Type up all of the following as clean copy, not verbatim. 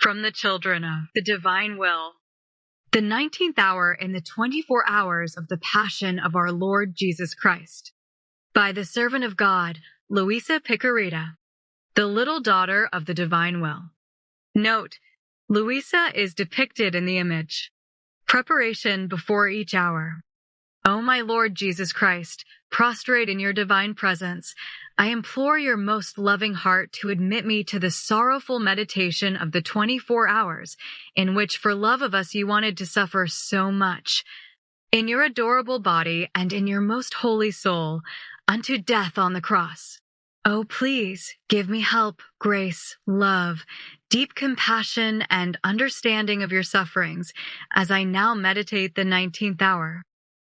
From the children of the divine will. The 19th hour in the 24 hours of the Passion of our Lord Jesus Christ. By the servant of God, Luisa, the little daughter of the divine will. Note, Luisa is depicted in the image. Preparation before each hour. O my Lord Jesus Christ, prostrate in your divine presence, I implore your most loving heart to admit me to the sorrowful meditation of the 24 hours in which for love of us you wanted to suffer so much. In your adorable body and in your most holy soul, unto death on the cross. Oh, please give me help, grace, love, deep compassion, and understanding of your sufferings as I now meditate the 19th hour.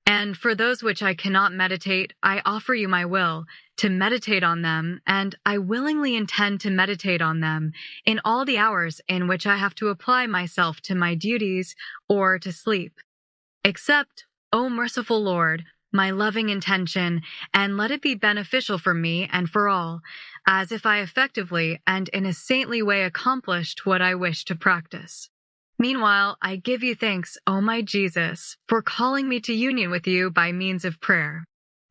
And for those which I cannot meditate, I offer you my will to meditate on them, and I willingly intend to meditate on them in all the hours in which I have to apply myself to my duties or to sleep. Accept, O merciful Lord, my loving intention, and let it be beneficial for me and for all, as if I effectively and in a saintly way accomplished what I wish to practice. Meanwhile, I give you thanks, O my Jesus, for calling me to union with you by means of prayer.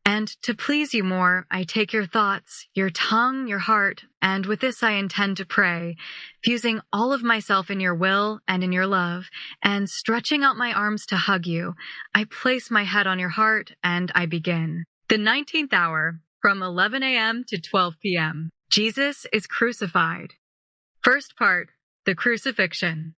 And to please you more, I take your thoughts, your tongue, your heart, and with this I intend to pray, fusing all of myself in your will and in your love, and stretching out my arms to hug you, I place my head on your heart and I begin. The 19th hour, from 11 a.m. to 12 p.m. Jesus is crucified. First part, the crucifixion.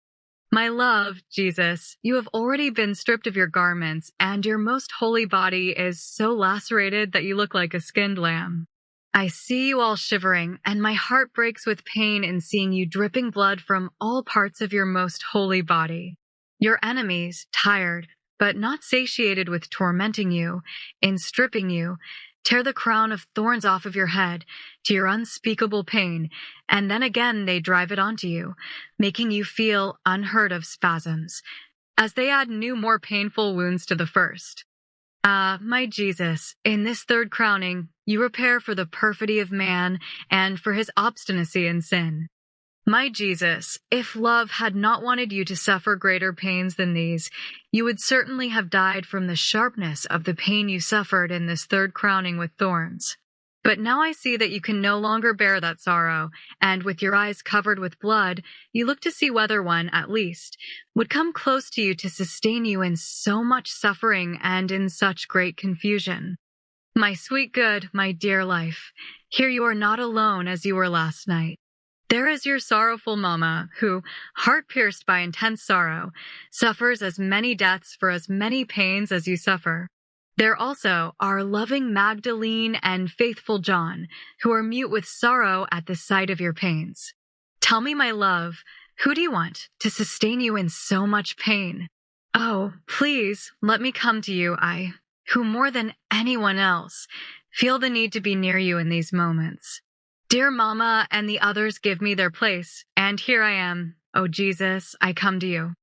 My love, Jesus, you have already been stripped of your garments, and your most holy body is so lacerated that you look like a skinned lamb. I see you all shivering, and my heart breaks with pain in seeing you dripping blood from all parts of your most holy body. Your enemies, tired, but not satiated with tormenting you, in stripping you, tear the crown of thorns off of your head to your unspeakable pain, and then again they drive it onto you, making you feel unheard of spasms, as they add new more painful wounds to the first. Ah, my Jesus, in this third crowning, you repair for the perfidy of man and for his obstinacy in sin. My Jesus, if love had not wanted you to suffer greater pains than these, you would certainly have died from the sharpness of the pain you suffered in this third crowning with thorns. But now I see that you can no longer bear that sorrow, and with your eyes covered with blood, you look to see whether one, at least, would come close to you to sustain you in so much suffering and in such great confusion. My sweet good, my dear life, here you are not alone as you were last night. There is your sorrowful mamma, who, heart-pierced by intense sorrow, suffers as many deaths for as many pains as you suffer. There also are loving Magdalene and faithful John, who are mute with sorrow at the sight of your pains. Tell me, my love, who do you want to sustain you in so much pain? Oh, please, let me come to you, I, who more than anyone else, feel the need to be near you in these moments. Dear Mama and the others give me their place, and here I am. O Jesus, I come to you.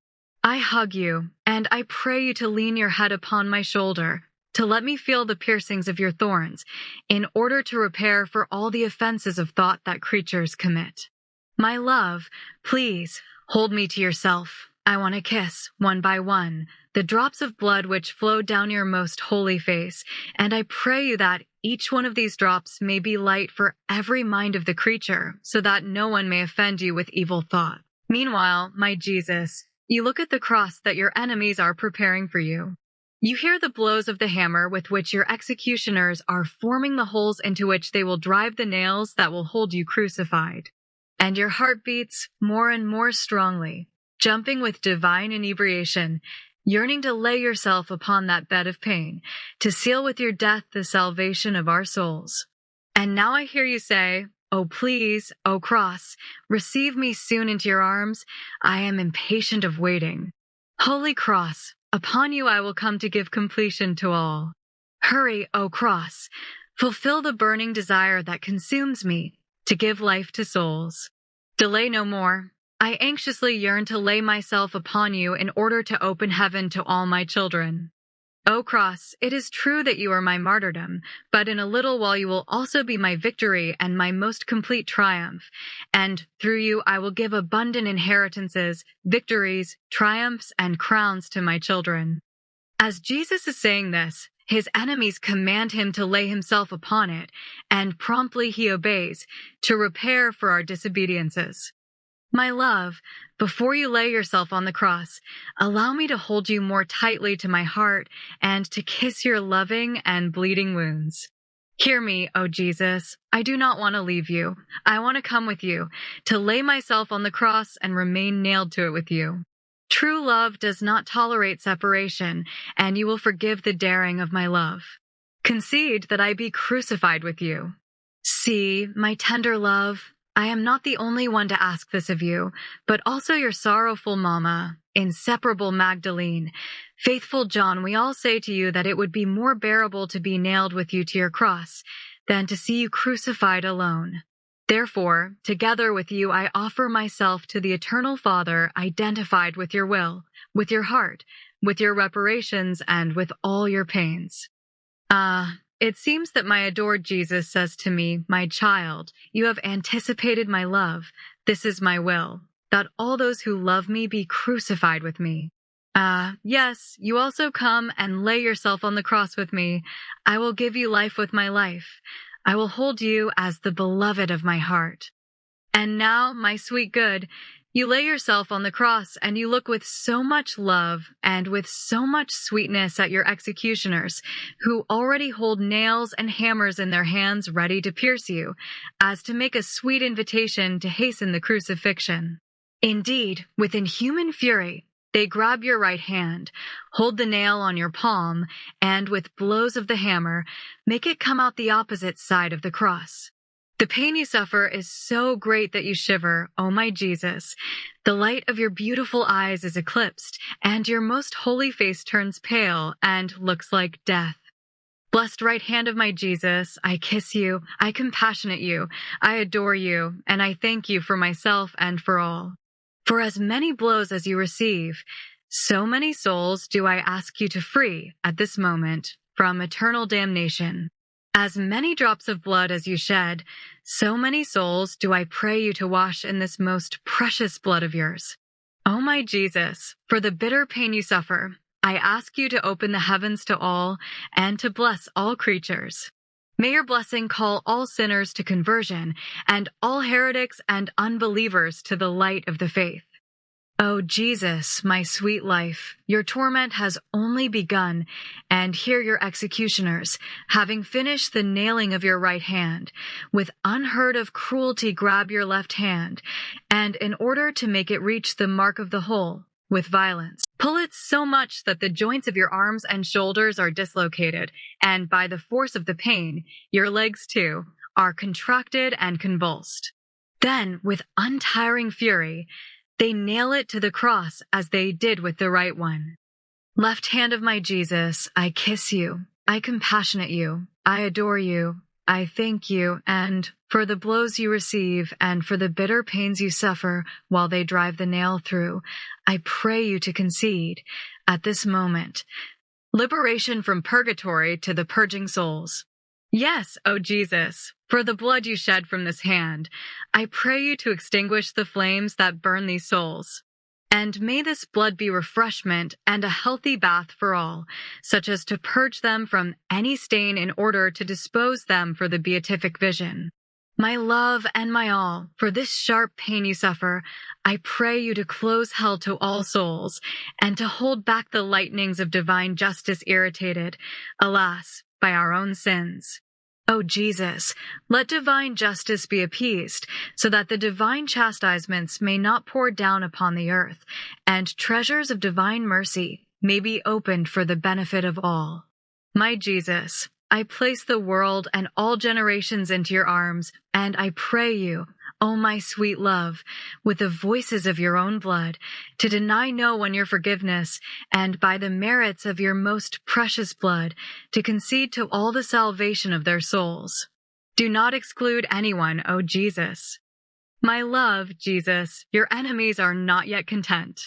I hug you, and I pray you to lean your head upon my shoulder, to let me feel the piercings of your thorns, in order to repair for all the offenses of thought that creatures commit. My love, please, hold me to yourself. I want to kiss, one by one, the drops of blood which flowed down your most holy face, and I pray you that each one of these drops may be light for every mind of the creature, so that no one may offend you with evil thought. Meanwhile, my Jesus, you look at the cross that your enemies are preparing for you. You hear the blows of the hammer with which your executioners are forming the holes into which they will drive the nails that will hold you crucified. And your heart beats more and more strongly, jumping with divine inebriation, yearning to lay yourself upon that bed of pain, to seal with your death the salvation of our souls. And now I hear you say, Oh, please, O cross, receive me soon into your arms. I am impatient of waiting. Holy cross, upon you I will come to give completion to all. Hurry, O cross, fulfill the burning desire that consumes me, to give life to souls. Delay no more. I anxiously yearn to lay myself upon you in order to open heaven to all my children. O cross, it is true that you are my martyrdom, but in a little while you will also be my victory and my most complete triumph. And through you I will give abundant inheritances, victories, triumphs, and crowns to my children. As Jesus is saying this, his enemies command him to lay himself upon it, and promptly he obeys, to repair for our disobediences. My love, before you lay yourself on the cross, allow me to hold you more tightly to my heart and to kiss your loving and bleeding wounds. Hear me, O Jesus. I do not want to leave you. I want to come with you, to lay myself on the cross and remain nailed to it with you. True love does not tolerate separation, and you will forgive the daring of my love. Concede that I be crucified with you. See, my tender love, I am not the only one to ask this of you, but also your sorrowful Mama, inseparable Magdalene, faithful John. We all say to you that it would be more bearable to be nailed with you to your cross than to see you crucified alone. Therefore, together with you, I offer myself to the eternal Father, identified with your will, with your heart, with your reparations, and with all your pains. It seems that my adored Jesus says to me, my child, you have anticipated my love. This is my will, that all those who love me be crucified with me. Yes, you also come and lay yourself on the cross with me. I will give you life with my life. I will hold you as the beloved of my heart. And now, my sweet good, you lay yourself on the cross and you look with so much love and with so much sweetness at your executioners, who already hold nails and hammers in their hands ready to pierce you, as to make a sweet invitation to hasten the crucifixion. Indeed, with inhuman fury, they grab your right hand, hold the nail on your palm, and with blows of the hammer, make it come out the opposite side of the cross. The pain you suffer is so great that you shiver, O my Jesus. The light of your beautiful eyes is eclipsed, and your most holy face turns pale and looks like death. Blessed right hand of my Jesus, I kiss you, I compassionate you, I adore you, and I thank you for myself and for all. For as many blows as you receive, so many souls do I ask you to free at this moment from eternal damnation. As many drops of blood as you shed, so many souls do I pray you to wash in this most precious blood of yours. O my Jesus, for the bitter pain you suffer, I ask you to open the heavens to all and to bless all creatures. May your blessing call all sinners to conversion and all heretics and unbelievers to the light of the faith. O Jesus, my sweet life, your torment has only begun, and here your executioners, having finished the nailing of your right hand, with unheard of cruelty grab your left hand, and in order to make it reach the mark of the hole, with violence, pull it so much that the joints of your arms and shoulders are dislocated, and by the force of the pain, your legs too, are contracted and convulsed. Then, with untiring fury, they nail it to the cross as they did with the right one. Left hand of my Jesus, I kiss you, I compassionate you, I adore you, I thank you, and for the blows you receive and for the bitter pains you suffer while they drive the nail through, I pray you to concede, at this moment, liberation from purgatory to the purging souls. Yes, O Jesus, for the blood you shed from this hand, I pray you to extinguish the flames that burn these souls. And may this blood be refreshment and a healthy bath for all, such as to purge them from any stain in order to dispose them for the beatific vision. My love and my all, for this sharp pain you suffer, I pray you to close hell to all souls, and to hold back the lightnings of divine justice irritated, alas, by our own sins. O Jesus, let divine justice be appeased, so that the divine chastisements may not pour down upon the earth, and treasures of divine mercy may be opened for the benefit of all. My Jesus, I place the world and all generations into your arms, and I pray you, O my sweet love, with the voices of your own blood, to deny no one your forgiveness, and by the merits of your most precious blood, to concede to all the salvation of their souls. Do not exclude anyone, O Jesus. My love, Jesus, your enemies are not yet content.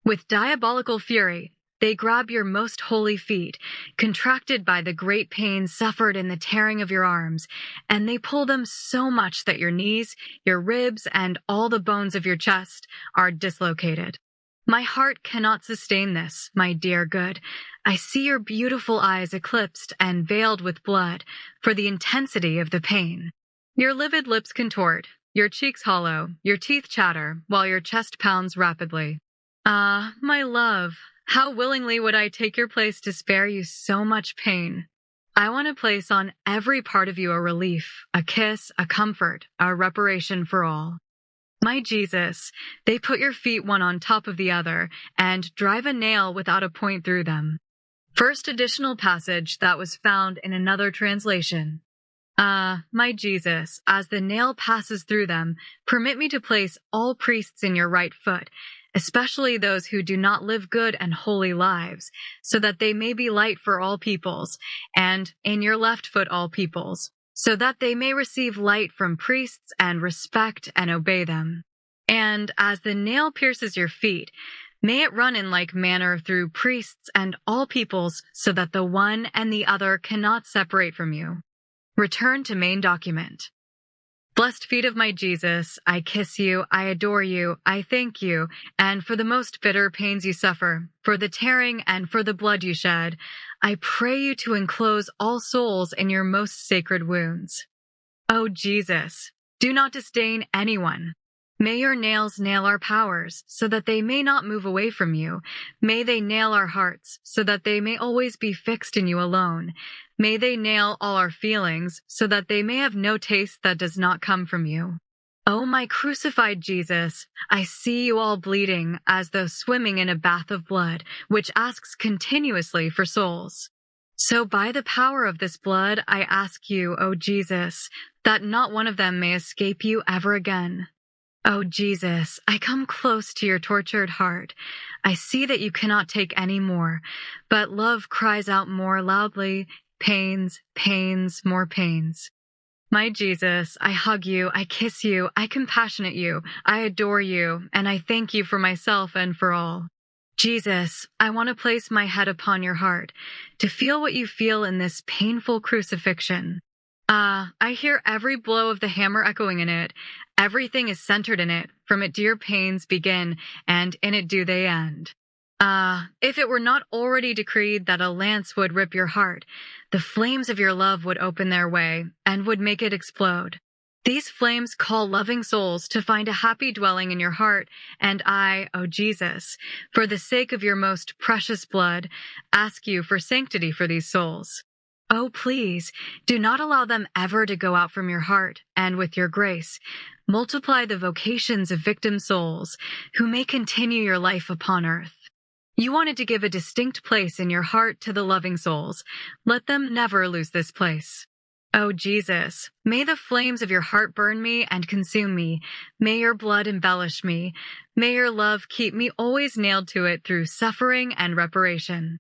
With diabolical fury, They grab your most holy feet, contracted by the great pain suffered in the tearing of your arms, and they pull them so much that your knees, your ribs, and all the bones of your chest are dislocated. My heart cannot sustain this, my dear good. I see your beautiful eyes eclipsed and veiled with blood for the intensity of the pain. Your livid lips contort, your cheeks hollow, your teeth chatter, while your chest pounds rapidly. Ah, my love, how willingly would I take your place to spare you so much pain. I want to place on every part of you a relief, a kiss, a comfort, a reparation for all. My Jesus, they put your feet one on top of the other and drive a nail without a point through them. First additional passage that was found in another translation. My Jesus, as the nail passes through them, permit me to place all priests in your right foot, especially those who do not live good and holy lives, so that they may be light for all peoples, and in your left foot all peoples, so that they may receive light from priests and respect and obey them. And as the nail pierces your feet, may it run in like manner through priests and all peoples, so that the one and the other cannot separate from you. Return to main document. Blessed feet of my Jesus, I kiss you, I adore you, I thank you, and for the most bitter pains you suffer, for the tearing and for the blood you shed, I pray you to enclose all souls in your most sacred wounds. O Jesus, do not disdain anyone. May your nails nail our powers, so that they may not move away from you. May they nail our hearts, so that they may always be fixed in you alone. May they nail all our feelings, so that they may have no taste that does not come from you. O my crucified Jesus, I see you all bleeding, as though swimming in a bath of blood, which asks continuously for souls. So by the power of this blood, I ask you, O Jesus, that not one of them may escape you ever again. O Jesus, I come close to your tortured heart. I see that you cannot take any more, but love cries out more loudly, pains, pains, more pains. My Jesus, I hug you, I kiss you, I compassionate you, I adore you, and I thank you for myself and for all. Jesus, I want to place my head upon your heart, to feel what you feel in this painful crucifixion. I hear every blow of the hammer echoing in it. Everything is centered in it. From it do your pains begin, and in it do they end. If it were not already decreed that a lance would rip your heart, the flames of your love would open their way, and would make it explode. These flames call loving souls to find a happy dwelling in your heart, and I, O Jesus, for the sake of your most precious blood, ask you for sanctity for these souls. Oh, please, do not allow them ever to go out from your heart, and with your grace, multiply the vocations of victim souls who may continue your life upon earth. You wanted to give a distinct place in your heart to the loving souls. Let them never lose this place. Oh, Jesus, may the flames of your heart burn me and consume me. May your blood embellish me. May your love keep me always nailed to it through suffering and reparation.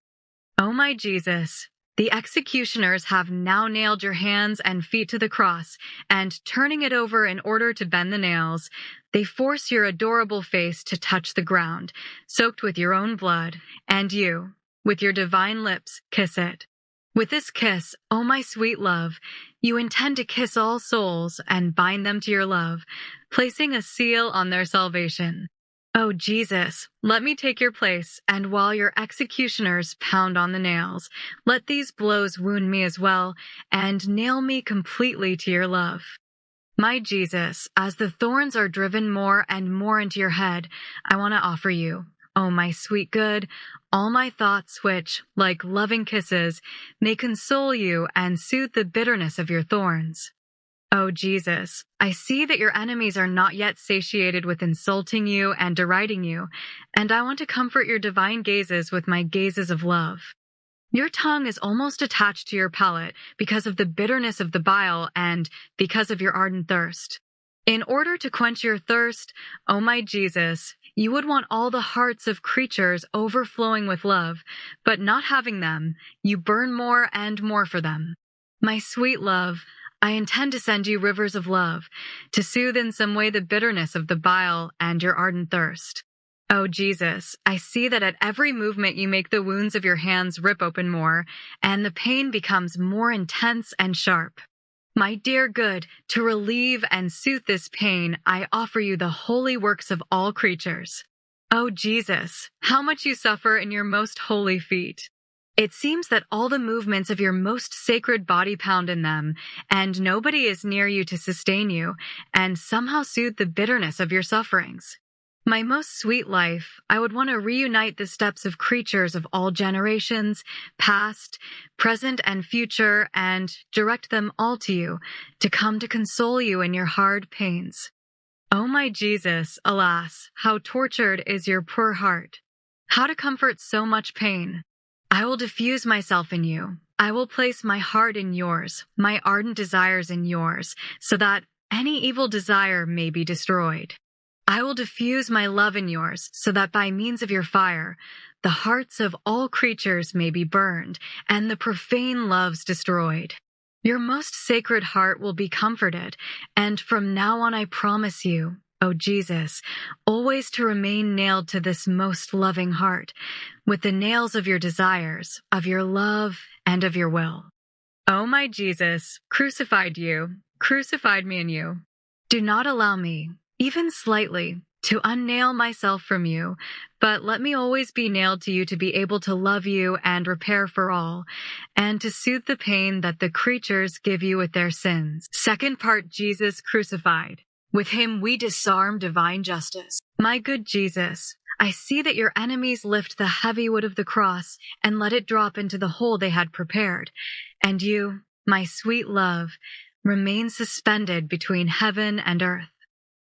Oh, my Jesus, the executioners have now nailed your hands and feet to the cross, and turning it over in order to bend the nails, they force your adorable face to touch the ground, soaked with your own blood, and you, with your divine lips, kiss it. With this kiss, O my sweet love, you intend to kiss all souls and bind them to your love, placing a seal on their salvation. Oh, Jesus, let me take your place, and while your executioners pound on the nails, let these blows wound me as well, and nail me completely to your love. My Jesus, as the thorns are driven more and more into your head, I want to offer you, oh my sweet good, all my thoughts which, like loving kisses, may console you and soothe the bitterness of your thorns. Oh, Jesus, I see that your enemies are not yet satiated with insulting you and deriding you, and I want to comfort your divine gazes with my gazes of love. Your tongue is almost attached to your palate because of the bitterness of the bile and because of your ardent thirst. In order to quench your thirst, O my Jesus, you would want all the hearts of creatures overflowing with love, but not having them, you burn more and more for them. My sweet love, I intend to send you rivers of love, to soothe in some way the bitterness of the bile and your ardent thirst. O Jesus, I see that at every movement you make the wounds of your hands rip open more, and the pain becomes more intense and sharp. My dear good, to relieve and soothe this pain, I offer you the holy works of all creatures. O Jesus, how much you suffer in your most holy feet. It seems that all the movements of your most sacred body pound in them, and nobody is near you to sustain you, and somehow soothe the bitterness of your sufferings. My most sweet life, I would want to reunite the steps of creatures of all generations, past, present, and future, and direct them all to you, to come to console you in your hard pains. O my Jesus, alas, how tortured is your poor heart. How to comfort so much pain? I will diffuse myself in you. I will place my heart in yours, my ardent desires in yours, so that any evil desire may be destroyed. I will diffuse my love in yours, so that by means of your fire, the hearts of all creatures may be burned, and the profane loves destroyed. Your most sacred heart will be comforted, and from now on I promise you, O Jesus, always to remain nailed to this most loving heart, with the nails of your desires, of your love, and of your will. O my Jesus, crucified me in you. Do not allow me, even slightly, to unnail myself from you, but let me always be nailed to you to be able to love you and repair for all, and to soothe the pain that the creatures give you with their sins. Second part, Jesus crucified. With him we disarm divine justice. My good Jesus, I see that your enemies lift the heavy wood of the cross and let it drop into the hole they had prepared, and you, my sweet love, remain suspended between heaven and earth.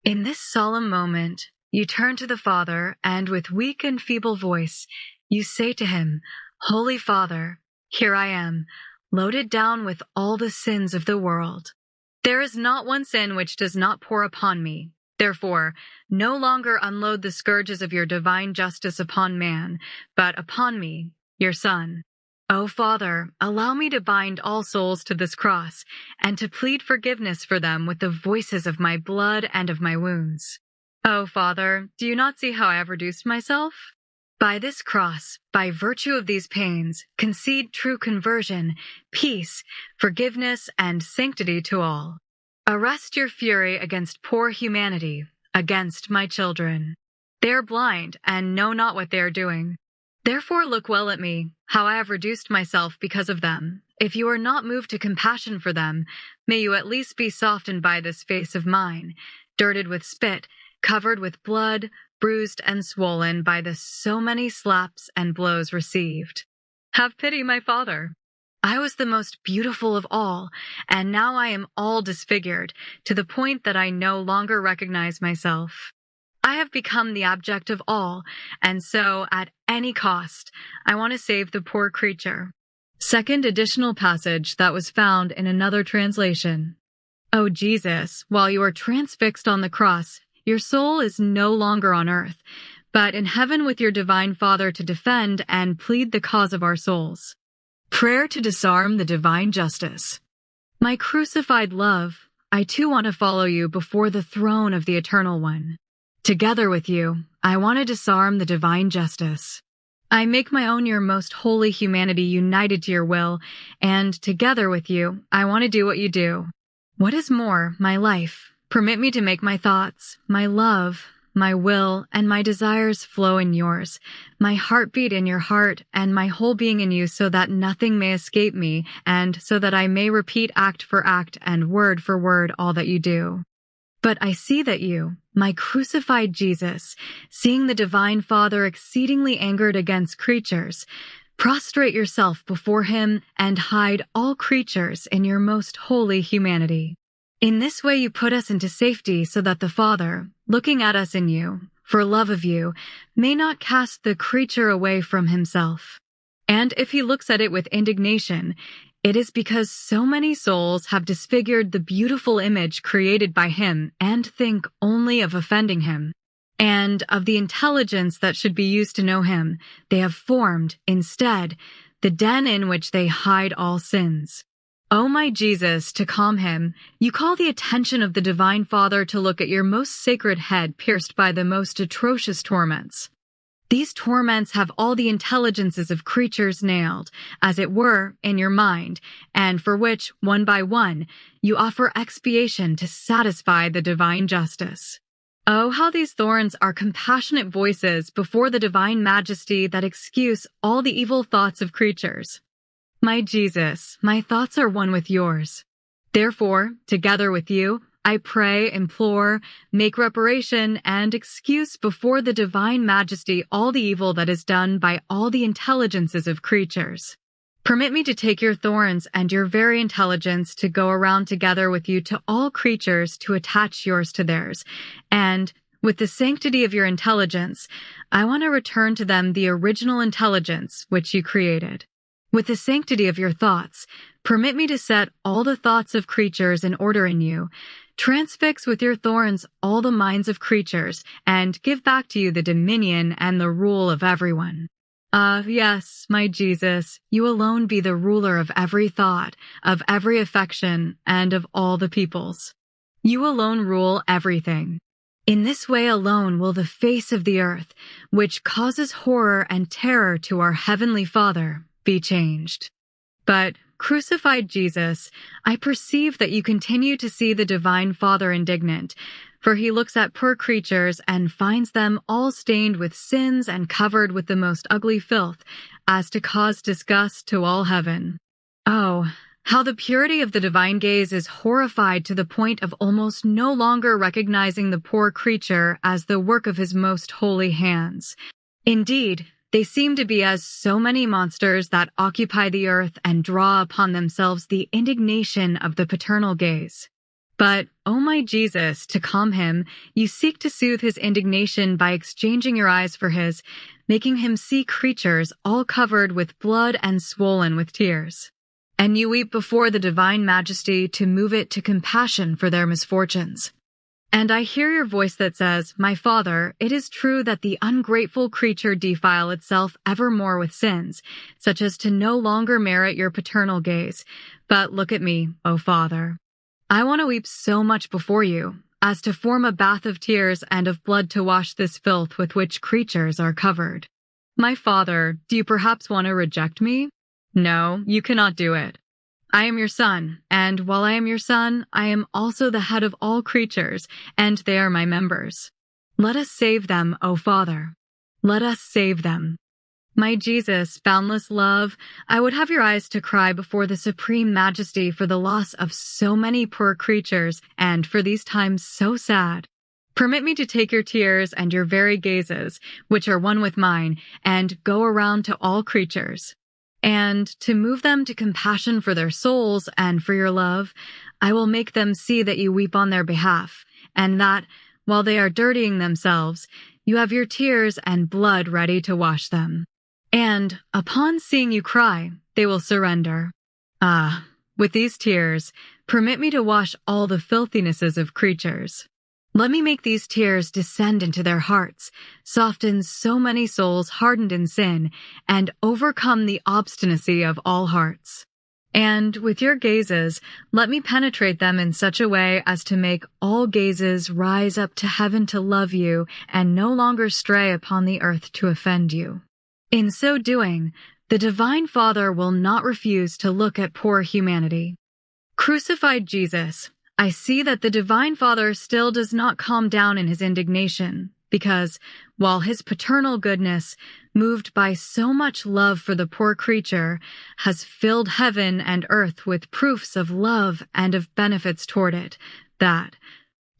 In this solemn moment, you turn to the Father, and with weak and feeble voice, you say to him, Holy Father, here I am, loaded down with all the sins of the world. There is not one sin which does not pour upon me. Therefore, no longer unload the scourges of your divine justice upon man, but upon me, your Son. O Father, allow me to bind all souls to this cross, and to plead forgiveness for them with the voices of my blood and of my wounds. O Father, do you not see how I have reduced myself? By this cross, by virtue of these pains, concede true conversion, peace, forgiveness, and sanctity to all. Arrest your fury against poor humanity, against my children. They are blind and know not what they are doing. Therefore look well at me, how I have reduced myself because of them. If you are not moved to compassion for them, may you at least be softened by this face of mine, dirted with spit, covered with blood, bruised and swollen by the so many slaps and blows received. Have pity, my Father. I was the most beautiful of all, and now I am all disfigured, to the point that I no longer recognize myself. I have become the object of all, and so, at any cost, I want to save the poor creature. Second additional passage that was found in another translation. O Jesus, while you are transfixed on the cross, your soul is no longer on earth, but in heaven with your divine Father to defend and plead the cause of our souls. Prayer to disarm the divine justice. My crucified love, I too want to follow you before the throne of the Eternal One. Together with you, I want to disarm the divine justice. I make my own your most holy humanity united to your will, and together with you, I want to do what you do. What is more, my life, permit me to make my thoughts, my love, my will, and my desires flow in yours, my heartbeat in your heart, and my whole being in you, so that nothing may escape me, and so that I may repeat act for act and word for word all that you do. But I see that you, my crucified Jesus, seeing the divine Father exceedingly angered against creatures, prostrate yourself before him and hide all creatures in your most holy humanity. In this way you put us into safety so that the Father, looking at us in you, for love of you, may not cast the creature away from himself. And if he looks at it with indignation, it is because so many souls have disfigured the beautiful image created by him and think only of offending him. And of the intelligence that should be used to know him, they have formed, instead, the den in which they hide all sins. O my Jesus, to calm him, you call the attention of the Divine Father to look at your most sacred head pierced by the most atrocious torments. These torments have all the intelligences of creatures nailed, as it were, in your mind, and for which, one by one, you offer expiation to satisfy the divine justice. Oh, how these thorns are compassionate voices before the divine majesty that excuse all the evil thoughts of creatures. My Jesus, my thoughts are one with yours. Therefore, together with you, I pray, implore, make reparation, and excuse before the divine majesty all the evil that is done by all the intelligences of creatures. Permit me to take your thorns and your very intelligence to go around together with you to all creatures to attach yours to theirs, and, with the sanctity of your intelligence, I want to return to them the original intelligence which you created. With the sanctity of your thoughts, permit me to set all the thoughts of creatures in order in you, transfix with your thorns all the minds of creatures, and give back to you the dominion and the rule of everyone. Yes, my Jesus, you alone be the ruler of every thought, of every affection, and of all the peoples. You alone rule everything. In this way alone will the face of the earth, which causes horror and terror to our Heavenly Father, be changed. But, crucified Jesus, I perceive that you continue to see the Divine Father indignant, for he looks at poor creatures and finds them all stained with sins and covered with the most ugly filth, as to cause disgust to all heaven. Oh, how the purity of the divine gaze is horrified to the point of almost no longer recognizing the poor creature as the work of his most holy hands. Indeed, they seem to be as so many monsters that occupy the earth and draw upon themselves the indignation of the paternal gaze. But, O my Jesus, to calm him, you seek to soothe his indignation by exchanging your eyes for his, making him see creatures all covered with blood and swollen with tears. And you weep before the divine majesty to move it to compassion for their misfortunes. And I hear your voice that says, My Father, it is true that the ungrateful creature defile itself evermore with sins, such as to no longer merit your paternal gaze. But look at me, O Father. I want to weep so much before you, as to form a bath of tears and of blood to wash this filth with which creatures are covered. My Father, do you perhaps want to reject me? No, you cannot do it. I am your son, and while I am your son, I am also the head of all creatures, and they are my members. Let us save them, O Father. Let us save them. My Jesus, boundless love, I would have your eyes to cry before the supreme majesty for the loss of so many poor creatures, and for these times so sad. Permit me to take your tears and your very gazes, which are one with mine, and go around to all creatures. And to move them to compassion for their souls and for your love, I will make them see that you weep on their behalf, and that, while they are dirtying themselves, you have your tears and blood ready to wash them. And, upon seeing you cry, they will surrender. With these tears, permit me to wash all the filthinesses of creatures. Let me make these tears descend into their hearts, soften so many souls hardened in sin, and overcome the obstinacy of all hearts. And with your gazes, let me penetrate them in such a way as to make all gazes rise up to heaven to love you and no longer stray upon the earth to offend you. In so doing, the Divine Father will not refuse to look at poor humanity. Crucified Jesus, I see that the Divine Father still does not calm down in his indignation, because, while his paternal goodness, moved by so much love for the poor creature, has filled heaven and earth with proofs of love and of benefits toward it, that,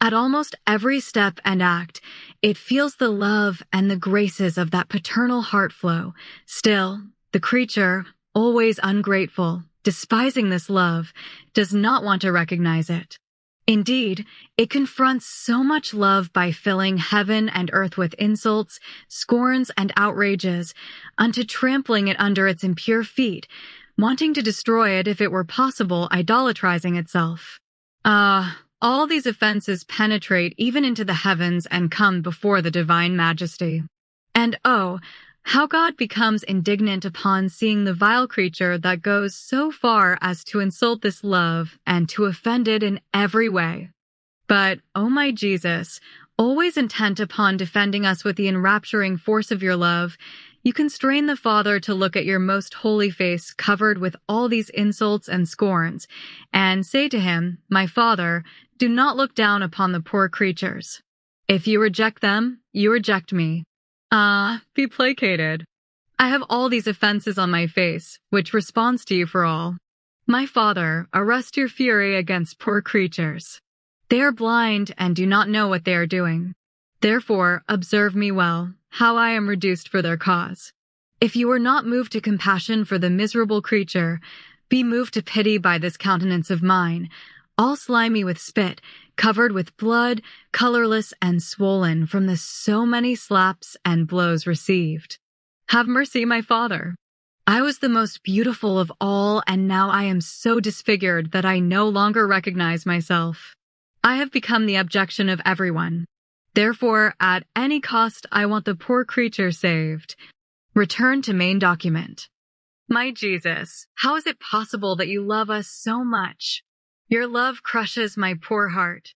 at almost every step and act, it feels the love and the graces of that paternal heart flow, still, the creature, always ungrateful, despising this love, does not want to recognize it. Indeed, it confronts so much love by filling heaven and earth with insults, scorns, and outrages, unto trampling it under its impure feet, wanting to destroy it if it were possible, idolatrizing itself. All these offenses penetrate even into the heavens and come before the divine majesty. And how God becomes indignant upon seeing the vile creature that goes so far as to insult this love and to offend it in every way. But, O my Jesus, always intent upon defending us with the enrapturing force of your love, you constrain the Father to look at your most holy face covered with all these insults and scorns, and say to him, My Father, do not look down upon the poor creatures. If you reject them, you reject me. Be placated. I have all these offenses on my face, which responds to you for all. My Father, arrest your fury against poor creatures. They are blind and do not know what they are doing. Therefore, observe me well, how I am reduced for their cause. If you are not moved to compassion for the miserable creature, be moved to pity by this countenance of mine, all slimy with spit, covered with blood, colorless and swollen from the so many slaps and blows received. Have mercy, my Father. I was the most beautiful of all, and now I am so disfigured that I no longer recognize myself. I have become the objection of everyone. Therefore, at any cost, I want the poor creature saved. Return to main document. My Jesus, how is it possible that you love us so much? Your love crushes my poor heart.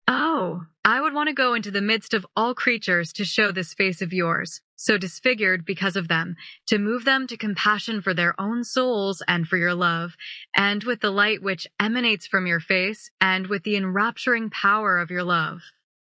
Oh, I would want to go into the midst of all creatures to show this face of yours, so disfigured because of them, to move them to compassion for their own souls and for your love, and with the light which emanates from your face, and with the enrapturing power of your love.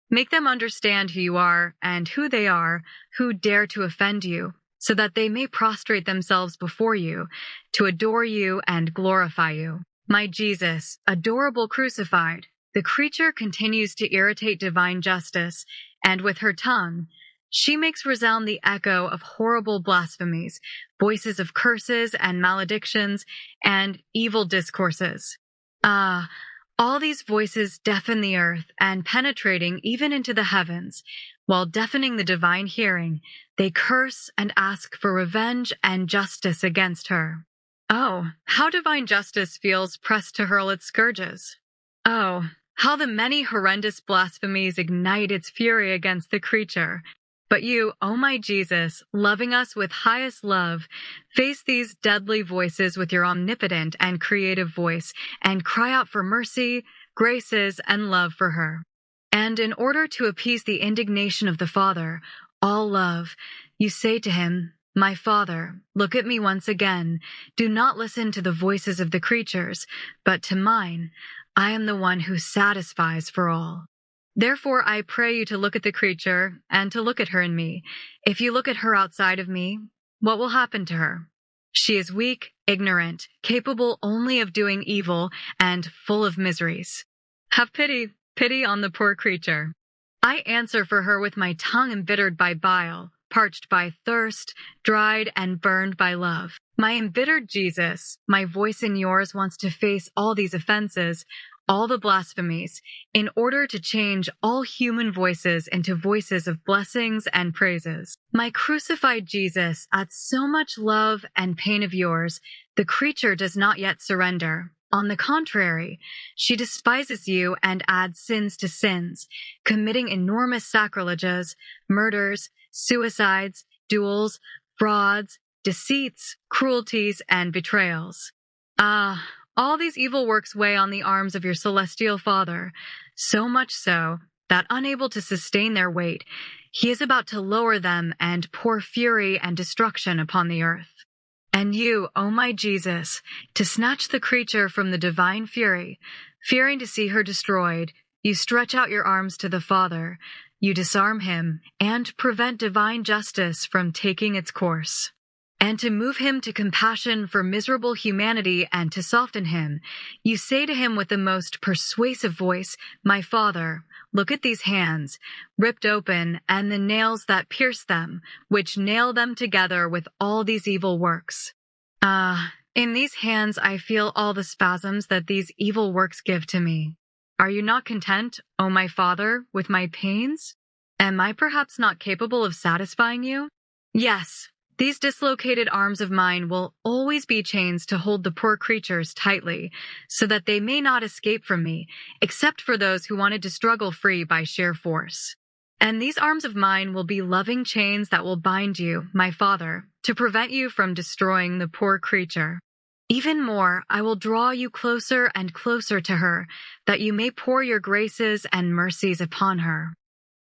Make them understand who you are, and who they are, who dare to offend you, so that they may prostrate themselves before you, to adore you and glorify you. My Jesus, adorable crucified, the creature continues to irritate divine justice, and with her tongue, she makes resound the echo of horrible blasphemies, voices of curses and maledictions, and evil discourses. All these voices deafen the earth, and penetrating even into the heavens, while deafening the divine hearing, they curse and ask for revenge and justice against her. Oh, how divine justice feels pressed to hurl its scourges. Oh, how the many horrendous blasphemies ignite its fury against the creature. But you, O my Jesus, loving us with highest love, face these deadly voices with your omnipotent and creative voice, and cry out for mercy, graces, and love for her. And in order to appease the indignation of the Father, all love, you say to him, My Father, look at me once again. Do not listen to the voices of the creatures, but to mine. I am the one who satisfies for all. Therefore, I pray you to look at the creature and to look at her in me. If you look at her outside of me, what will happen to her? She is weak, ignorant, capable only of doing evil, and full of miseries. Have pity on the poor creature. I answer for her with my tongue embittered by bile, parched by thirst, dried and burned by love. My embittered Jesus, my voice in yours wants to face all these offenses, all the blasphemies, in order to change all human voices into voices of blessings and praises. My crucified Jesus, at so much love and pain of yours, the creature does not yet surrender. On the contrary, she despises you and adds sins to sins, committing enormous sacrileges, murders, suicides, duels, frauds, deceits, cruelties, and betrayals. All these evil works weigh on the arms of your celestial Father, so much so that, unable to sustain their weight, he is about to lower them and pour fury and destruction upon the earth. And you, O my Jesus, to snatch the creature from the divine fury, fearing to see her destroyed, you stretch out your arms to the Father, you disarm him, and prevent divine justice from taking its course. And to move him to compassion for miserable humanity and to soften him, you say to him with the most persuasive voice, My Father, look at these hands, ripped open, and the nails that pierce them, which nail them together with all these evil works. In these hands I feel all the spasms that these evil works give to me. Are you not content, O my Father, with my pains? Am I perhaps not capable of satisfying you? Yes. These dislocated arms of mine will always be chains to hold the poor creatures tightly, so that they may not escape from me, except for those who wanted to struggle free by sheer force. And these arms of mine will be loving chains that will bind you, my Father, to prevent you from destroying the poor creature. Even more, I will draw you closer and closer to her, that you may pour your graces and mercies upon her.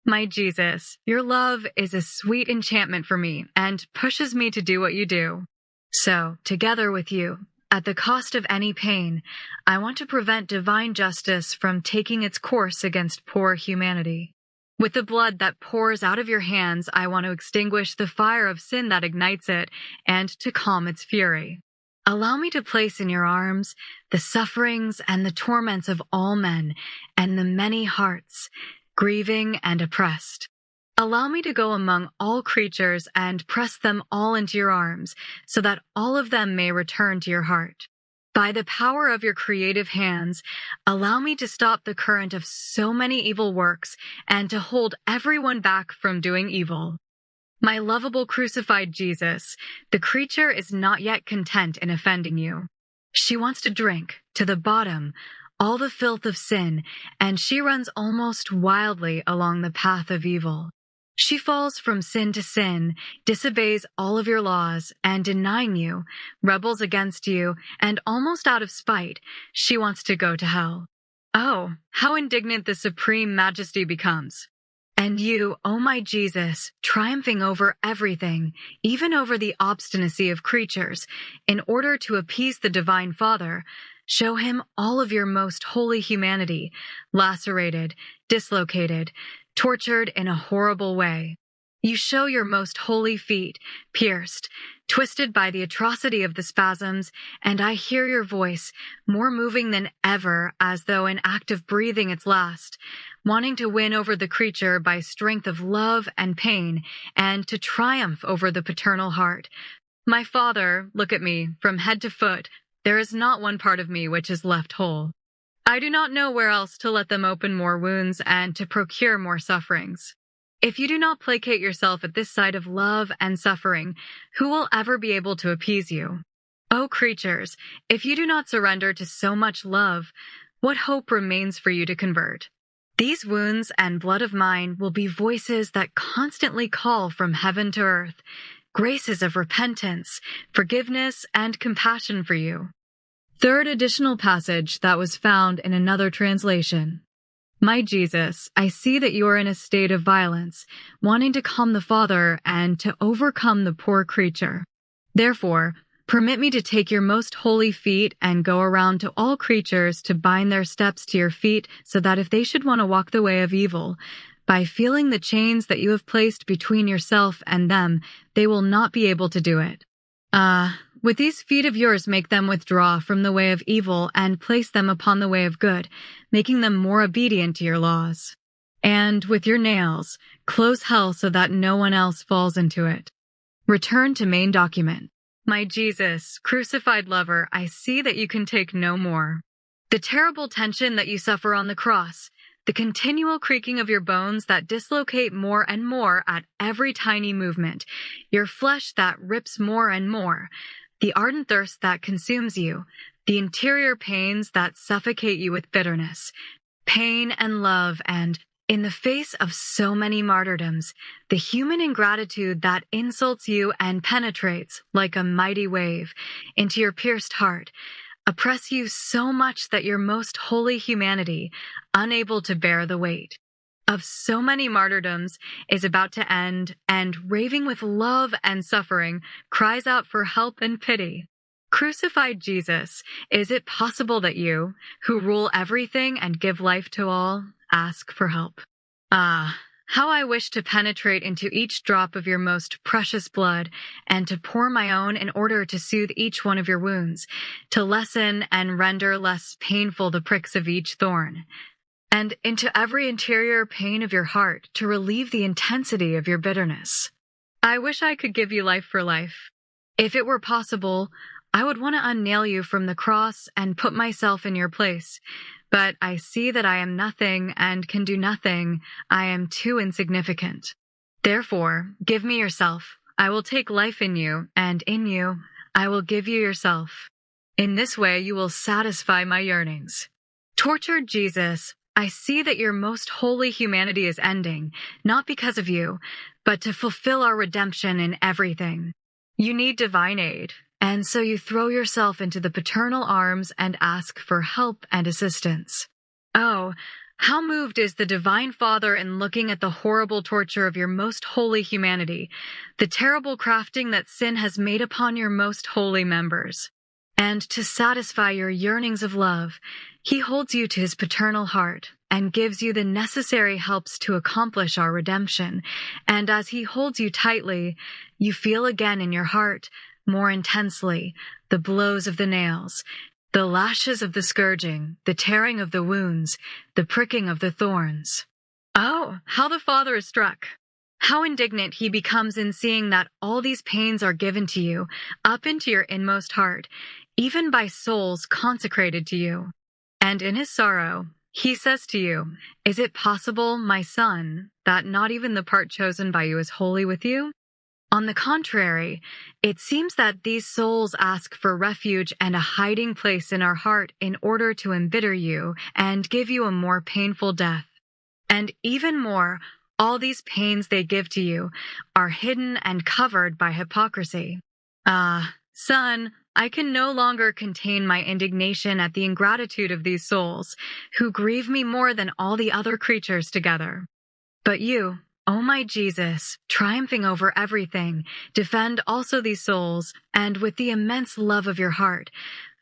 My Jesus, your love is a sweet enchantment for me and pushes me to do what you do. So, together with you, at the cost of any pain, I want to prevent divine justice from taking its course against poor humanity. With the blood that pours out of your hands, I want to extinguish the fire of sin that ignites it and to calm its fury. Allow me to place in your arms the sufferings and the torments of all men and the many hearts, grieving and oppressed. Allow me to go among all creatures and press them all into your arms, so that all of them may return to your heart. By the power of your creative hands, allow me to stop the current of so many evil works and to hold everyone back from doing evil. My lovable crucified Jesus, the creature is not yet content in offending you. She wants to drink, to the bottom, all the filth of sin, and she runs almost wildly along the path of evil. She falls from sin to sin, disobeys all of your laws, and denying you, rebels against you, and almost out of spite, she wants to go to hell. Oh, how indignant the supreme majesty becomes. And you, O my Jesus, triumphing over everything, even over the obstinacy of creatures, in order to appease the Divine Father, show him all of your most holy humanity, lacerated, dislocated, tortured in a horrible way. You show your most holy feet, pierced, twisted by the atrocity of the spasms, and I hear your voice, more moving than ever, as though in act of breathing its last, wanting to win over the creature by strength of love and pain, and to triumph over the paternal heart. My Father, look at me, from head to foot. There is not one part of me which is left whole. I do not know where else to let them open more wounds and to procure more sufferings. If you do not placate yourself at this sight of love and suffering, who will ever be able to appease you? O creatures, if you do not surrender to so much love, what hope remains for you to convert? These wounds and blood of mine will be voices that constantly call from heaven to earth, graces of repentance, forgiveness, and compassion for you. Third additional passage that was found in another translation. My Jesus, I see that you are in a state of violence, wanting to calm the Father and to overcome the poor creature. Therefore, permit me to take your most holy feet and go around to all creatures to bind their steps to your feet, so that if they should want to walk the way of evil, by feeling the chains that you have placed between yourself and them, they will not be able to do it. With these feet of yours make them withdraw from the way of evil and place them upon the way of good, making them more obedient to your laws. And with your nails, close hell so that no one else falls into it. Return to main document. My Jesus, crucified lover, I see that you can take no more. The terrible tension that you suffer on the cross, the continual creaking of your bones that dislocate more and more at every tiny movement, your flesh that rips more and more, the ardent thirst that consumes you, the interior pains that suffocate you with bitterness, pain and love, and, in the face of so many martyrdoms, the human ingratitude that insults you and penetrates, like a mighty wave, into your pierced heart, oppress you so much that your most holy humanity, unable to bear the weight of so many martyrdoms, is about to end, and raving with love and suffering, cries out for help and pity. Crucified Jesus, is it possible that you, who rule everything and give life to all, ask for help? Ah, how I wish to penetrate into each drop of your most precious blood, and to pour my own in order to soothe each one of your wounds, to lessen and render less painful the pricks of each thorn, and into every interior pain of your heart to relieve the intensity of your bitterness. I wish I could give you life for life. If it were possible, I would want to unnail you from the cross and put myself in your place. But I see that I am nothing and can do nothing. I am too insignificant. Therefore, give me yourself. I will take life in you, and in you, I will give you yourself. In this way, you will satisfy my yearnings. Tortured Jesus, I see that your most holy humanity is ending, not because of you, but to fulfill our redemption in everything. You need divine aid, and so you throw yourself into the paternal arms and ask for help and assistance. Oh, how moved is the Divine Father in looking at the horrible torture of your most holy humanity, the terrible crafting that sin has made upon your most holy members. And to satisfy your yearnings of love, he holds you to his paternal heart and gives you the necessary helps to accomplish our redemption. And as he holds you tightly, you feel again in your heart, more intensely, the blows of the nails, the lashes of the scourging, the tearing of the wounds, the pricking of the thorns. Oh, how the Father is struck! How indignant he becomes in seeing that all these pains are given to you, up into your inmost heart, even by souls consecrated to you. And in his sorrow, he says to you, "Is it possible, my son, that not even the part chosen by you is holy with you?" On the contrary, it seems that these souls ask for refuge and a hiding place in our heart in order to embitter you and give you a more painful death. And even more, all these pains they give to you are hidden and covered by hypocrisy. Ah, son, I can no longer contain my indignation at the ingratitude of these souls, who grieve me more than all the other creatures together. But you, O my Jesus, triumphing over everything, defend also these souls, and with the immense love of your heart,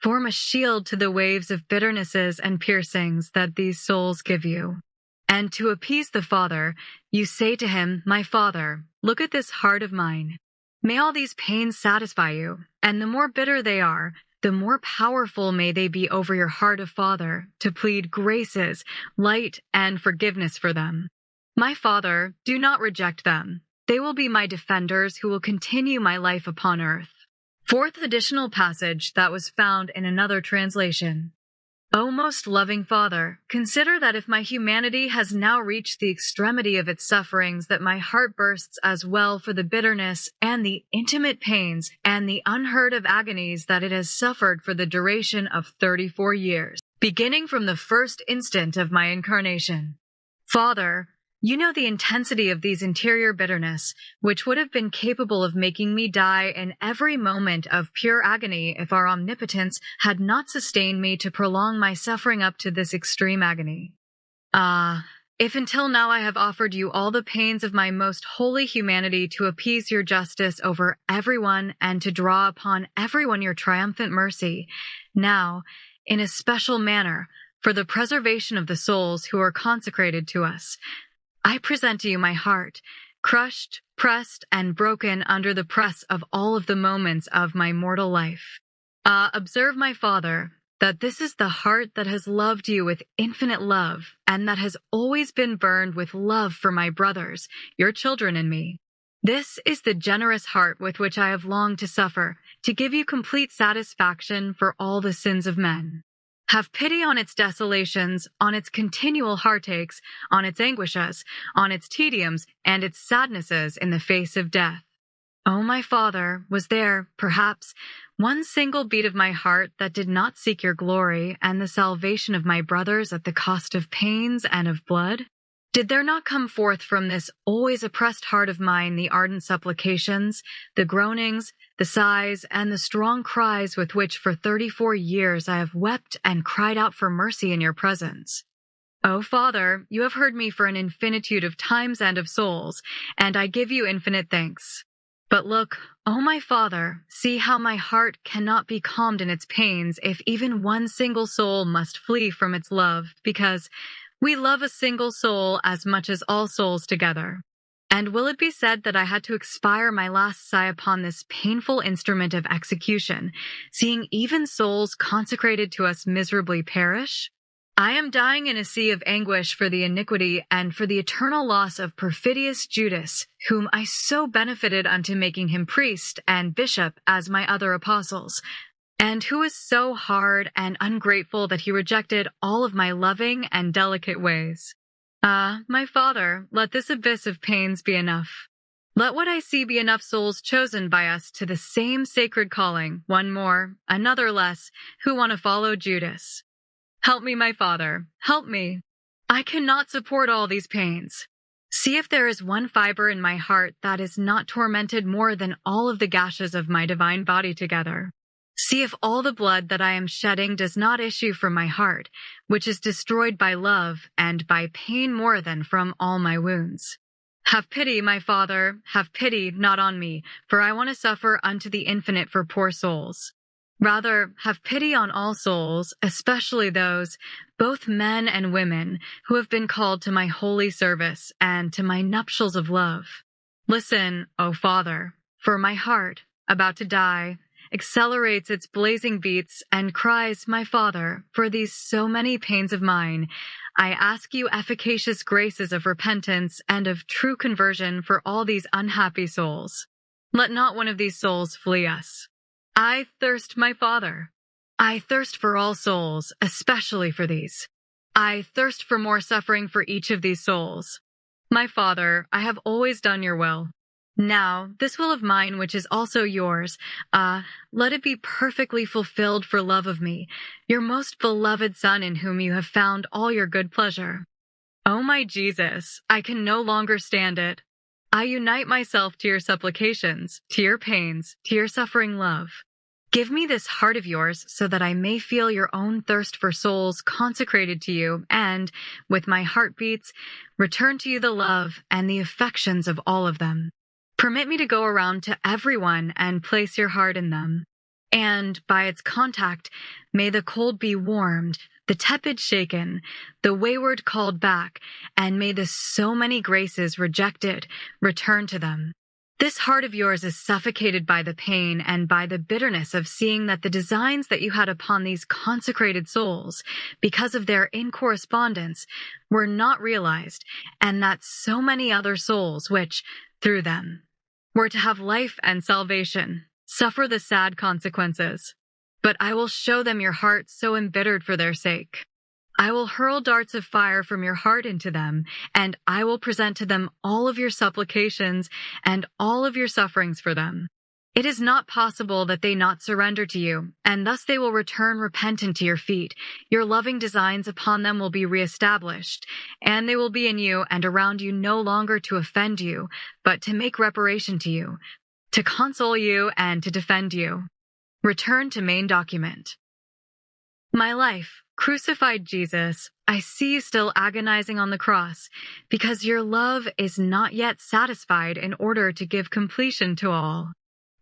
form a shield to the waves of bitternesses and piercings that these souls give you. And to appease the Father, you say to him, "My Father, look at this heart of mine. May all these pains satisfy you, and the more bitter they are, the more powerful may they be over your heart of Father to plead graces, light, and forgiveness for them. My Father, do not reject them. They will be my defenders who will continue my life upon earth." Fourth additional passage that was found in another translation. O most loving Father, consider that if my humanity has now reached the extremity of its sufferings, that my heart bursts as well for the bitterness and the intimate pains and the unheard of agonies that it has suffered for the duration of 34 years, beginning from the first instant of my incarnation. Father, you know the intensity of these interior bitterness, which would have been capable of making me die in every moment of pure agony if our omnipotence had not sustained me to prolong my suffering up to this extreme agony. Ah, if until now I have offered you all the pains of my most holy humanity to appease your justice over everyone and to draw upon everyone your triumphant mercy, now, in a special manner, for the preservation of the souls who are consecrated to us, I present to you my heart, crushed, pressed, and broken under the press of all of the moments of my mortal life. Observe, my Father, that this is the heart that has loved you with infinite love, and that has always been burned with love for my brothers, your children and me. This is the generous heart with which I have longed to suffer, to give you complete satisfaction for all the sins of men. Have pity on its desolations, on its continual heartaches, on its anguishes, on its tediums, and its sadnesses in the face of death. O my Father, was there, perhaps, one single beat of my heart that did not seek your glory and the salvation of my brothers at the cost of pains and of blood? Did there not come forth from this always oppressed heart of mine the ardent supplications, the groanings, the sighs, and the strong cries with which for 34 years I have wept and cried out for mercy in your presence? O Father, you have heard me for an infinitude of times and of souls, and I give you infinite thanks. But look, O my Father, see how my heart cannot be calmed in its pains if even one single soul must flee from its love, because we love a single soul as much as all souls together. And will it be said that I had to expire my last sigh upon this painful instrument of execution, seeing even souls consecrated to us miserably perish? I am dying in a sea of anguish for the iniquity and for the eternal loss of perfidious Judas, whom I so benefited unto making him priest and bishop as my other apostles, and who is so hard and ungrateful that he rejected all of my loving and delicate ways. Ah, my Father, let this abyss of pains be enough. Let what I see be enough souls chosen by us to the same sacred calling, one more, another less, who want to follow Judas. Help me, my Father, help me. I cannot support all these pains. See if there is one fiber in my heart that is not tormented more than all of the gashes of my divine body together. See if all the blood that I am shedding does not issue from my heart, which is destroyed by love and by pain more than from all my wounds. Have pity, my Father, have pity not on me, for I want to suffer unto the infinite for poor souls. Rather, have pity on all souls, especially those, both men and women, who have been called to my holy service and to my nuptials of love. Listen, O Father, for my heart, about to die, accelerates its blazing beats and cries, My Father, for these so many pains of mine, I ask you efficacious graces of repentance and of true conversion for all these unhappy souls. Let not one of these souls flee us. I thirst, my Father. I thirst for all souls, especially for these. I thirst for more suffering for each of these souls. My Father, I have always done your will. Now, this will of mine, which is also yours, let it be perfectly fulfilled for love of me, your most beloved Son in whom you have found all your good pleasure. O my Jesus, I can no longer stand it. I unite myself to your supplications, to your pains, to your suffering love. Give me this heart of yours so that I may feel your own thirst for souls consecrated to you and, with my heartbeats, return to you the love and the affections of all of them. Permit me to go around to everyone and place your heart in them. And, by its contact, may the cold be warmed, the tepid shaken, the wayward called back, and may the so many graces rejected return to them. This heart of yours is suffocated by the pain and by the bitterness of seeing that the designs that you had upon these consecrated souls, because of their incorrespondence, were not realized, and that so many other souls which, through them, were to have life and salvation, suffer the sad consequences. But I will show them your heart so embittered for their sake. I will hurl darts of fire from your heart into them, and I will present to them all of your supplications and all of your sufferings for them. It is not possible that they not surrender to you, and thus they will return repentant to your feet. Your loving designs upon them will be reestablished, and they will be in you and around you no longer to offend you, but to make reparation to you, to console you and to defend you. Return to main document. My life, crucified Jesus, I see you still agonizing on the cross, because your love is not yet satisfied in order to give completion to all.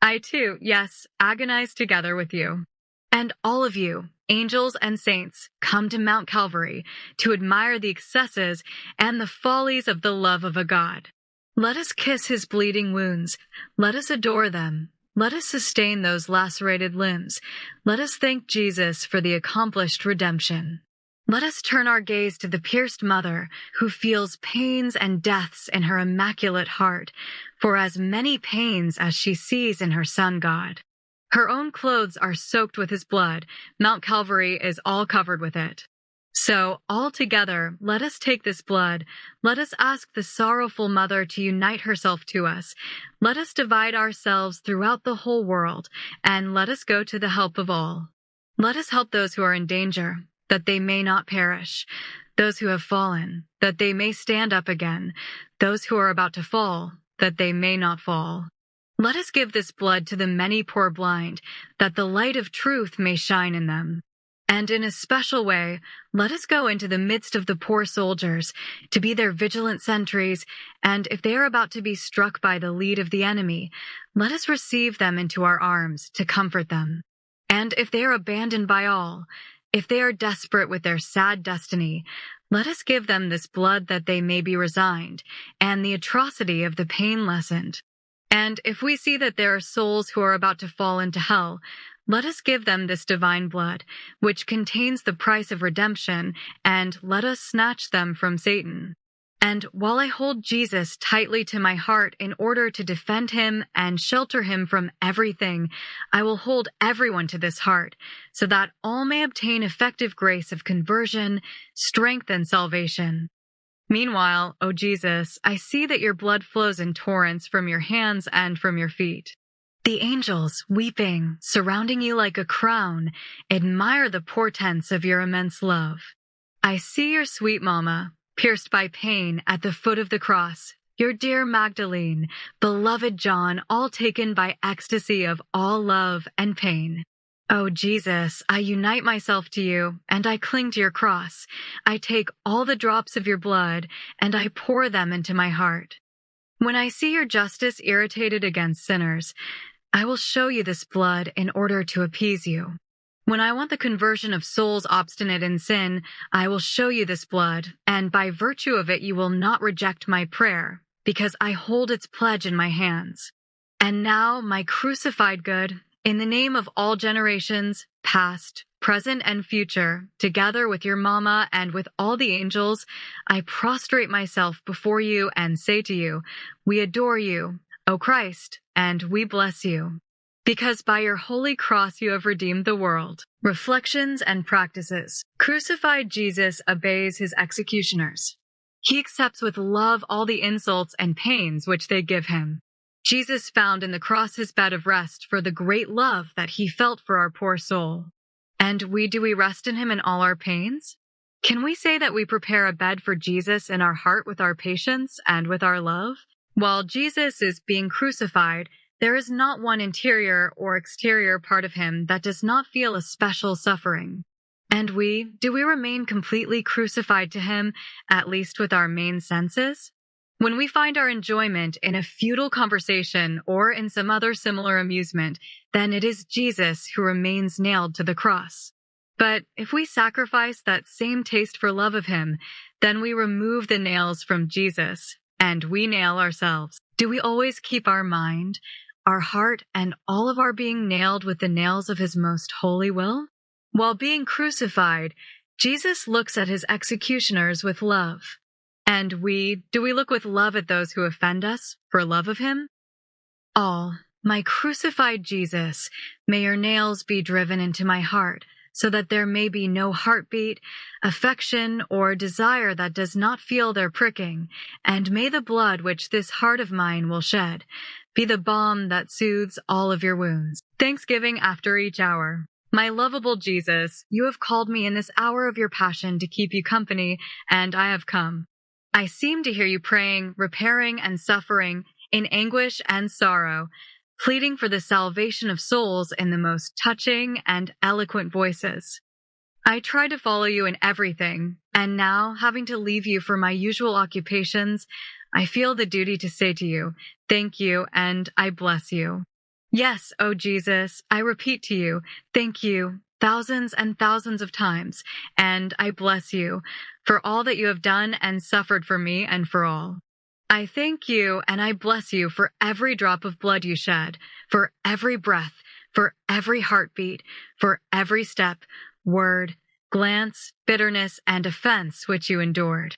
I too, yes, agonize together with you. And all of you, angels and saints, come to Mount Calvary to admire the excesses and the follies of the love of a God. Let us kiss his bleeding wounds. Let us adore them. Let us sustain those lacerated limbs. Let us thank Jesus for the accomplished redemption. Let us turn our gaze to the pierced mother who feels pains and deaths in her immaculate heart, for as many pains as she sees in her Son God. Her own clothes are soaked with his blood. Mount Calvary is all covered with it. So, all together, let us take this blood. Let us ask the sorrowful mother to unite herself to us. Let us divide ourselves throughout the whole world, and let us go to the help of all. Let us help those who are in danger, that they may not perish, those who have fallen, that they may stand up again, those who are about to fall, that they may not fall. Let us give this blood to the many poor blind, that the light of truth may shine in them. And in a special way, let us go into the midst of the poor soldiers, to be their vigilant sentries, and if they are about to be struck by the lead of the enemy, let us receive them into our arms to comfort them. And if they are abandoned by all, if they are desperate with their sad destiny, let us give them this blood that they may be resigned, and the atrocity of the pain lessened. And if we see that there are souls who are about to fall into hell, let us give them this divine blood, which contains the price of redemption, and let us snatch them from Satan. And while I hold Jesus tightly to my heart in order to defend him and shelter him from everything, I will hold everyone to this heart, so that all may obtain effective grace of conversion, strength, and salvation. Meanwhile, O Jesus, I see that your blood flows in torrents from your hands and from your feet. The angels, weeping, surrounding you like a crown, admire the portents of your immense love. I see your sweet mama, pierced by pain at the foot of the cross, your dear Magdalene, beloved John, all taken by ecstasy of all love and pain. O Jesus, I unite myself to you, and I cling to your cross. I take all the drops of your blood, and I pour them into my heart. When I see your justice irritated against sinners, I will show you this blood in order to appease you. When I want the conversion of souls obstinate in sin, I will show you this blood, and by virtue of it you will not reject my prayer, because I hold its pledge in my hands. And now, my crucified good, in the name of all generations, past, present, and future, together with your mama and with all the angels, I prostrate myself before you and say to you, we adore you, O Christ, and we bless you. Because by your holy cross you have redeemed the world. Reflections and practices. Crucified Jesus obeys his executioners. He accepts with love all the insults and pains which they give him. Jesus found in the cross his bed of rest for the great love that he felt for our poor soul. And do we rest in him in all our pains? Can we say that we prepare a bed for Jesus in our heart with our patience and with our love? While Jesus is being crucified, there is not one interior or exterior part of him that does not feel a special suffering. And do we remain completely crucified to him, at least with our main senses? When we find our enjoyment in a futile conversation or in some other similar amusement, then it is Jesus who remains nailed to the cross. But if we sacrifice that same taste for love of him, then we remove the nails from Jesus, and we nail ourselves. Do we always keep our mind, our heart, and all of our being nailed with the nails of his most holy will? While being crucified, Jesus looks at his executioners with love. And do we look with love at those who offend us for love of him? My crucified Jesus, may your nails be driven into my heart, so that there may be no heartbeat, affection, or desire that does not feel their pricking, and may the blood which this heart of mine will shed be the balm that soothes all of your wounds. Thanksgiving after each hour. My lovable Jesus, you have called me in this hour of your passion to keep you company, and I have come. I seem to hear you praying, repairing, and suffering, in anguish and sorrow, pleading for the salvation of souls in the most touching and eloquent voices. I try to follow you in everything, and now, having to leave you for my usual occupations, I feel the duty to say to you, thank you, and I bless you. Yes, O Jesus, I repeat to you, thank you, thousands and thousands of times, and I bless you for all that you have done and suffered for me and for all. I thank you and I bless you for every drop of blood you shed, for every breath, for every heartbeat, for every step, word, glance, bitterness, and offense which you endured.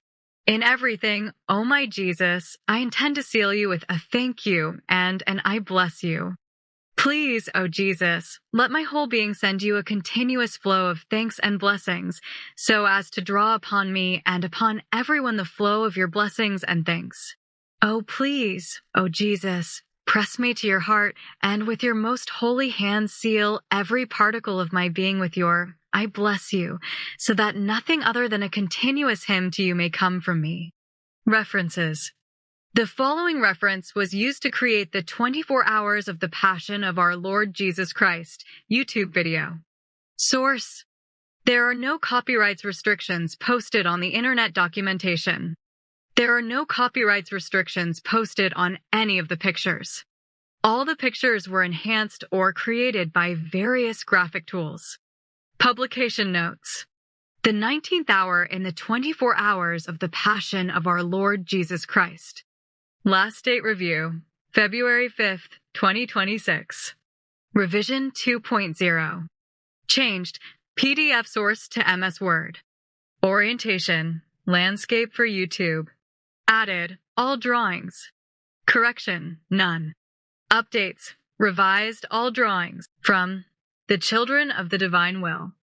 In everything, O my Jesus, I intend to seal you with a thank you and an I bless you. Please, O Jesus, let my whole being send you a continuous flow of thanks and blessings, so as to draw upon me and upon everyone the flow of your blessings and thanks. Oh, please, O Jesus, press me to your heart, and with your most holy hand seal every particle of my being with your I bless you, so that nothing other than a continuous hymn to you may come from me. References. The following reference was used to create the 24 Hours of the Passion of Our Lord Jesus Christ YouTube video. Source: there are no copyrights restrictions posted on the internet documentation. There are no copyrights restrictions posted on any of the pictures. All the pictures were enhanced or created by various graphic tools. Publication notes. The 19th hour in the 24 hours of the Passion of Our Lord Jesus Christ. Last date review, February 5th, 2026. Revision 2.0. Changed PDF source to MS Word. Orientation, landscape for YouTube. Added all drawings. Correction, none. Updates, revised all drawings from The Children of the Divine Will.